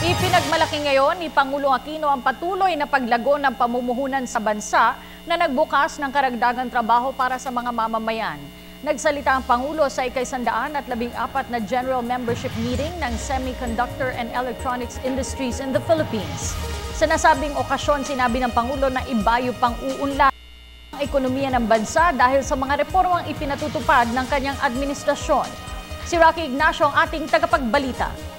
Ipinagmalaki ngayon ni Pangulong Aquino ang patuloy na paglago ng pamumuhunan sa bansa na nagbukas ng karagdagang trabaho para sa mga mamamayan. Nagsalita ang Pangulo sa ika-114 na General Membership Meeting ng Semiconductor and Electronics Industries in the Philippines. Sa nasabing okasyon, sinabi ng Pangulo na ibayo pang uunlad ang ekonomiya ng bansa dahil sa mga reformang ipinatutupad ng kanyang administrasyon. Si Rocky Ignacio ang ating tagapagbalita.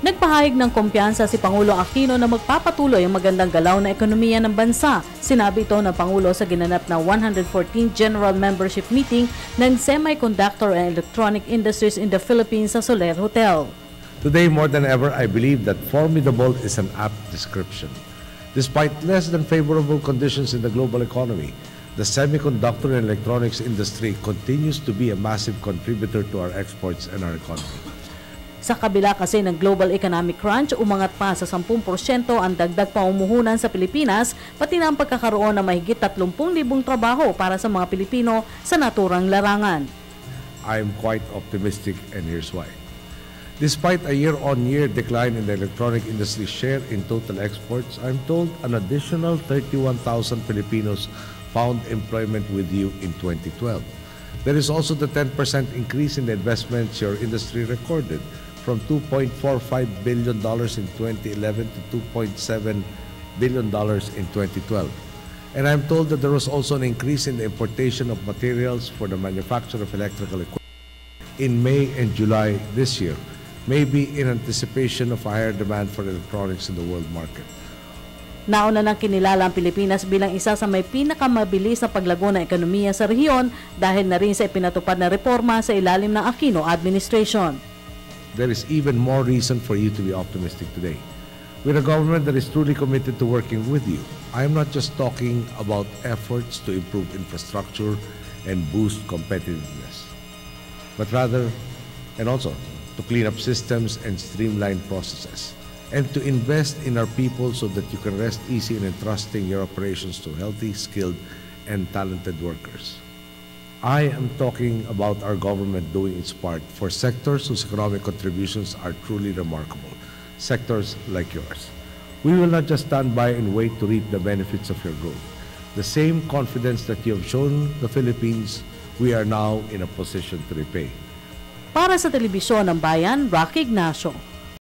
Nagpahayag ng kumpiyansa si Pangulong Aquino na magpapatuloy ang magandang galaw na ekonomiya ng bansa. Sinabi ito ng Pangulo sa ginanap na 114th General Membership Meeting ng Semiconductor and Electronic Industries in the Philippines sa Soler Hotel. Today, more than ever, I believe that formidable is an apt description. Despite less than favorable conditions in the global economy, the semiconductor and electronics industry continues to be a massive contributor to our exports and our economy. Sa kabila kasi ng global economic crunch, umangat pa sa 10% ang dagdag pamumuhunan sa Pilipinas, pati na ang pagkakaroon ng mahigit 30,000 trabaho para sa mga Pilipino sa naturang larangan. I am quite optimistic, and here's why. Despite a year-on-year decline in the electronic industry share in total exports, I'm told an additional 31,000 Filipinos found employment with you in 2012. There is also the 10% increase in the investments your industry recorded, from $2.45 billion in 2011 to $2.7 billion in 2012. And I'm told that there was also an increase in the importation of materials for the manufacture of electrical equipment in May and July this year, maybe in anticipation of a higher demand for electronics in the world market. Nauna nang kinilala ang Pilipinas bilang isa sa may pinakamabilis na paglago ng ekonomiya sa rehiyon dahil na rin sa ipinatupad na reforma sa ilalim ng Aquino administration. There is even more reason for you to be optimistic today. With a government that is truly committed to working with you, I am not just talking about efforts to improve infrastructure and boost competitiveness, but rather, and also, to clean up systems and streamline processes, and to invest in our people so that you can rest easy in entrusting your operations to healthy, skilled, and talented workers. I am talking about our government doing its part for sectors whose economic contributions are truly remarkable, sectors like yours. We will not just stand by and wait to reap the benefits of your growth. The same confidence that you have shown the Philippines, we are now in a position to repay. Para sa Telebisyon ng Bayan, Rocky Ignacio.